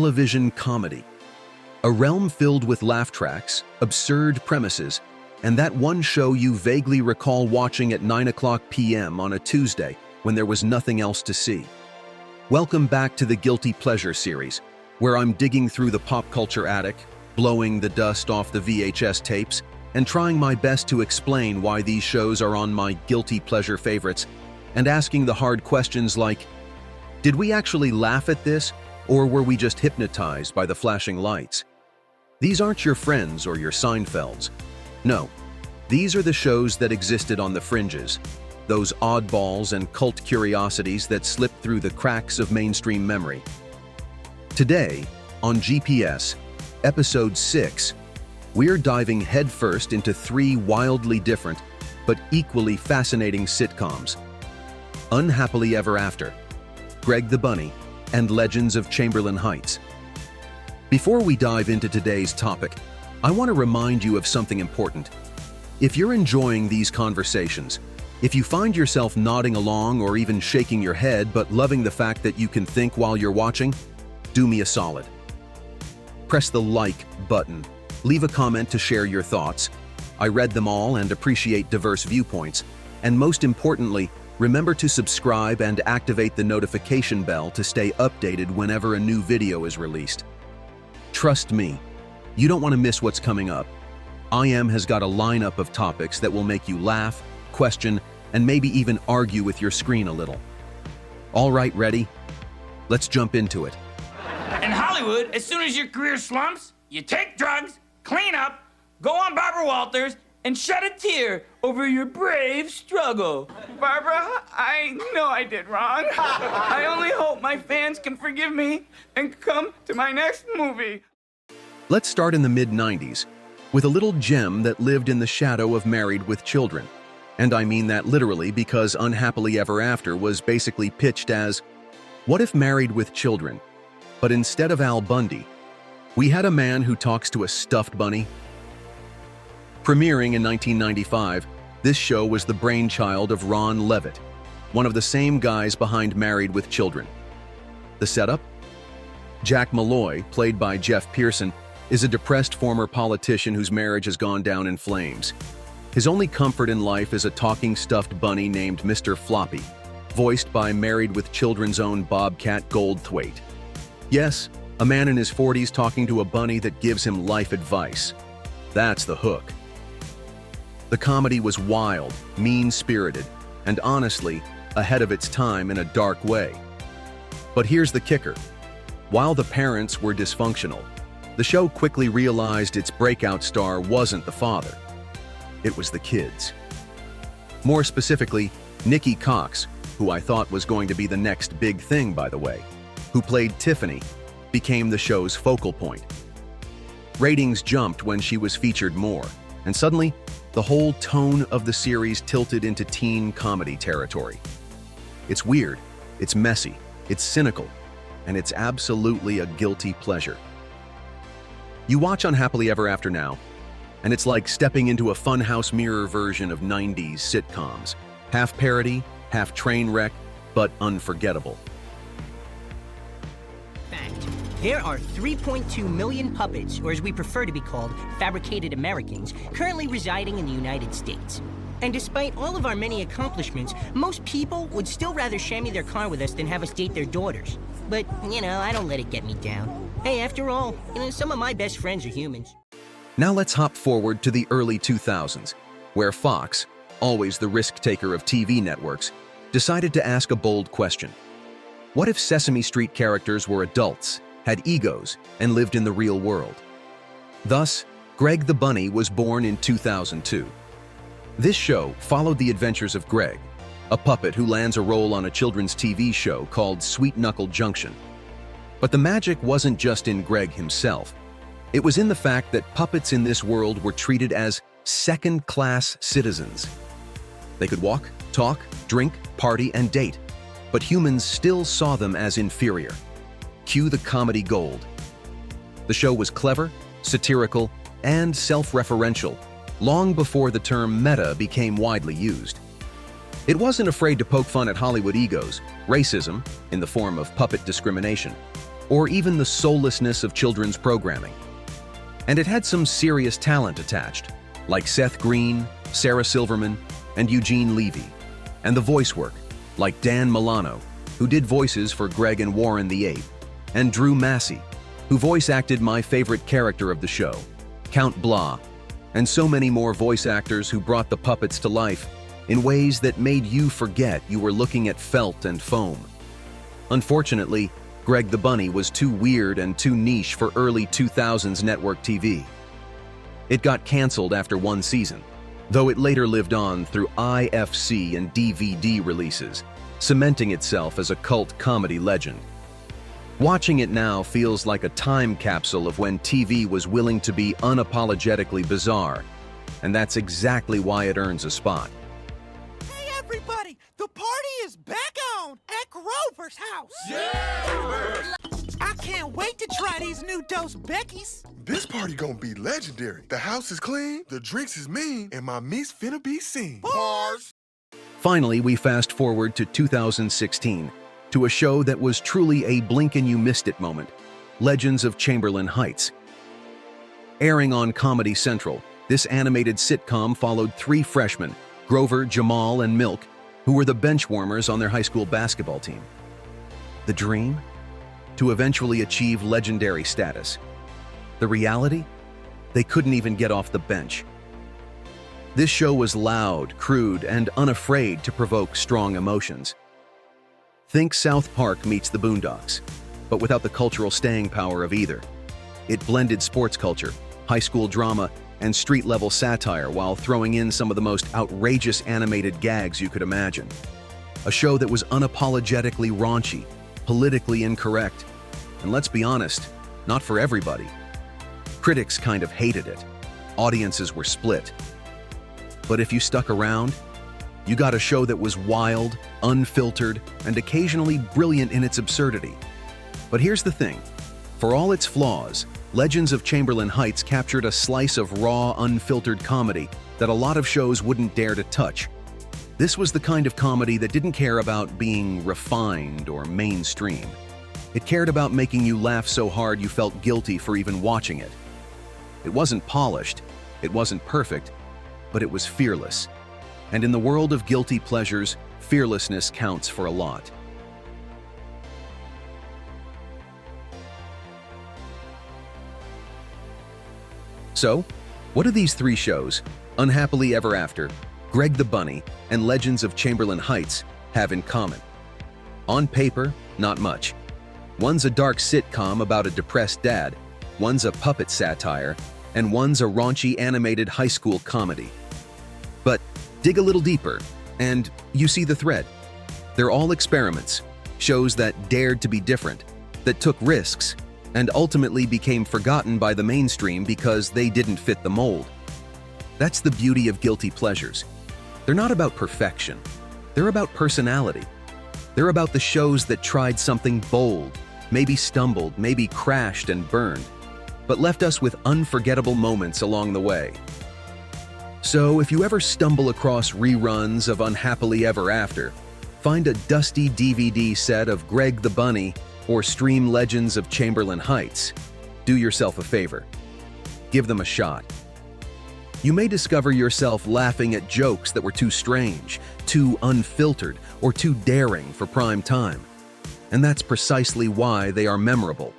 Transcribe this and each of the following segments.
television comedy. A realm filled with laugh tracks, absurd premises, and that one show you vaguely recall watching at 9 p.m. on a Tuesday when there was nothing else to see. Welcome back to the Guilty Pleasure series, where I'm digging through the pop culture attic, blowing the dust off the VHS tapes, and trying my best to explain why these shows are on my guilty pleasure favorites, and asking the hard questions like, did we actually laugh at this, or were we just hypnotized by the flashing lights? These aren't your Friends or your Seinfelds. No, these are the shows that existed on the fringes, those oddballs and cult curiosities that slip through the cracks of mainstream memory. Today, on GPS, Episode 6, we're diving headfirst into 3 wildly different but equally fascinating sitcoms: Unhappily Ever After, Greg the Bunny, and Legends of Chamberlain Heights. Before we dive into today's topic, I want to remind you of something important. If you're enjoying these conversations, if you find yourself nodding along or even shaking your head but loving the fact that you can think while you're watching, do me a solid. Press the like button. Leave a comment to share your thoughts. I read them all and appreciate diverse viewpoints. And most importantly, remember to subscribe and activate the notification bell to stay updated whenever a new video is released. Trust me, you don't want to miss what's coming up. IM has got a lineup of topics that will make you laugh, question, and maybe even argue with your screen a little. All right, ready? Let's jump into it. In Hollywood, as soon as your career slumps, you take drugs, clean up, go on Barbara Walters, and shed a tear over your brave struggle. Barbara, I know I did wrong. I only hope my fans can forgive me and come to my next movie. Let's start in the mid-90s with a little gem that lived in the shadow of Married with Children. And I mean that literally, because Unhappily Ever After was basically pitched as, what if Married with Children? But instead of Al Bundy, we had a man who talks to a stuffed bunny. Premiering in 1995, this show was the brainchild of Ron Levitt, one of the same guys behind Married with Children. The setup? Jack Malloy, played by Jeff Pearson, is a depressed former politician whose marriage has gone down in flames. His only comfort in life is a talking stuffed bunny named Mr. Floppy, voiced by Married with Children's own Bobcat Goldthwait. Yes, a man in his 40s talking to a bunny that gives him life advice. That's the hook. The comedy was wild, mean-spirited, and honestly, ahead of its time in a dark way. But here's the kicker. While the parents were dysfunctional, the show quickly realized its breakout star wasn't the father. It was the kids. More specifically, Nikki Cox, who I thought was going to be the next big thing, by the way, who played Tiffany, became the show's focal point. Ratings jumped when she was featured more, and suddenly, the whole tone of the series tilted into teen comedy territory. It's weird, it's messy, it's cynical, and it's absolutely a guilty pleasure. You watch Unhappily Ever After now, and it's like stepping into a funhouse mirror version of 90s sitcoms. Half parody, half train wreck, but unforgettable. Fact. There are 3.2 million puppets, or as we prefer to be called, fabricated Americans, currently residing in the United States. And despite all of our many accomplishments, most people would still rather chamois their car with us than have us date their daughters. But, I don't let it get me down. Hey, after all, some of my best friends are humans. Now let's hop forward to the early 2000s, where Fox, always the risk-taker of TV networks, decided to ask a bold question. What if Sesame Street characters were adults, had egos, and lived in the real world? Thus, Greg the Bunny was born in 2002. This show followed the adventures of Greg, a puppet who lands a role on a children's TV show called Sweet Knuckle Junction. But the magic wasn't just in Greg himself. It was in the fact that puppets in this world were treated as second-class citizens. They could walk, talk, drink, party, and date, but humans still saw them as inferior. Cue the comedy gold. The show was clever, satirical, and self-referential, long before the term meta became widely used. It wasn't afraid to poke fun at Hollywood egos, racism, in the form of puppet discrimination, or even the soullessness of children's programming. And it had some serious talent attached, like Seth Green, Sarah Silverman, and Eugene Levy, and the voice work, like Dan Milano, who did voices for Greg and Warren the Ape, and Drew Massey, who voice acted my favorite character of the show, Count Blah, and so many more voice actors who brought the puppets to life in ways that made you forget you were looking at felt and foam. Unfortunately, Greg the Bunny was too weird and too niche for early 2000s network TV. It got canceled after one season, though it later lived on through IFC and DVD releases, cementing itself as a cult comedy legend. Watching it now feels like a time capsule of when TV was willing to be unapologetically bizarre, and that's exactly why it earns a spot. Hey everybody, the party is back on at Grover's house. Yeah! I can't wait to try these new Dos Becky's. This party gonna be legendary. The house is clean, the drinks is mean, and my meat's finna be seen. Bars! Finally, we fast forward to 2016, to a show that was truly a blink-and-you-missed-it moment, Legends of Chamberlain Heights. Airing on Comedy Central, this animated sitcom followed three freshmen, Grover, Jamal, and Milk, who were the benchwarmers on their high school basketball team. The dream? To eventually achieve legendary status. The reality? They couldn't even get off the bench. This show was loud, crude, and unafraid to provoke strong emotions. Think South Park meets the Boondocks, but without the cultural staying power of either. It blended sports culture, high school drama, and street-level satire while throwing in some of the most outrageous animated gags you could imagine. A show that was unapologetically raunchy, politically incorrect, and let's be honest, not for everybody. Critics kind of hated it. Audiences were split. But if you stuck around, you got a show that was wild, unfiltered, and occasionally brilliant in its absurdity. But here's the thing. For all its flaws, Legends of Chamberlain Heights captured a slice of raw, unfiltered comedy that a lot of shows wouldn't dare to touch. This was the kind of comedy that didn't care about being refined or mainstream. It cared about making you laugh so hard you felt guilty for even watching it. It wasn't polished, it wasn't perfect, but it was fearless. And in the world of guilty pleasures, fearlessness counts for a lot. So, what do these three shows, Unhappily Ever After, Greg the Bunny, and Legends of Chamberlain Heights, have in common? On paper, not much. One's a dark sitcom about a depressed dad, one's a puppet satire, and one's a raunchy animated high school comedy. But dig a little deeper, and you see the thread. They're all experiments, shows that dared to be different, that took risks, and ultimately became forgotten by the mainstream because they didn't fit the mold. That's the beauty of guilty pleasures. They're not about perfection. They're about personality. They're about the shows that tried something bold, maybe stumbled, maybe crashed and burned, but left us with unforgettable moments along the way. So if you ever stumble across reruns of Unhappily Ever After, find a dusty DVD set of Greg the Bunny or stream Legends of Chamberlain Heights. Do yourself a favor. Give them a shot. You may discover yourself laughing at jokes that were too strange, too unfiltered, or too daring for prime time. And that's precisely why they are memorable.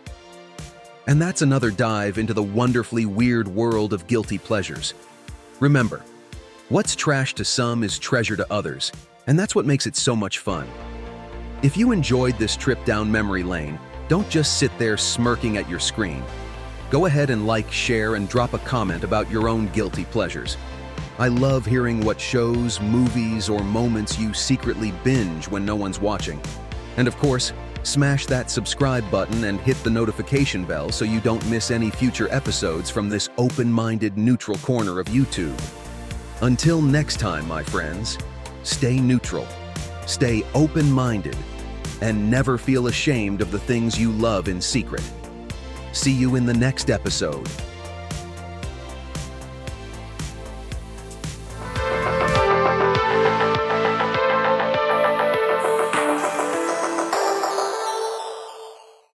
And that's another dive into the wonderfully weird world of guilty pleasures. Remember, what's trash to some is treasure to others, and that's what makes it so much fun. If you enjoyed this trip down memory lane, don't just sit there smirking at your screen. Go ahead and like, share, and drop a comment about your own guilty pleasures. I love hearing what shows, movies, or moments you secretly binge when no one's watching. And of course, smash that subscribe button and hit the notification bell so you don't miss any future episodes from this open-minded, neutral corner of YouTube. Until next time, my friends, stay neutral, stay open-minded, and never feel ashamed of the things you love in secret. See you in the next episode.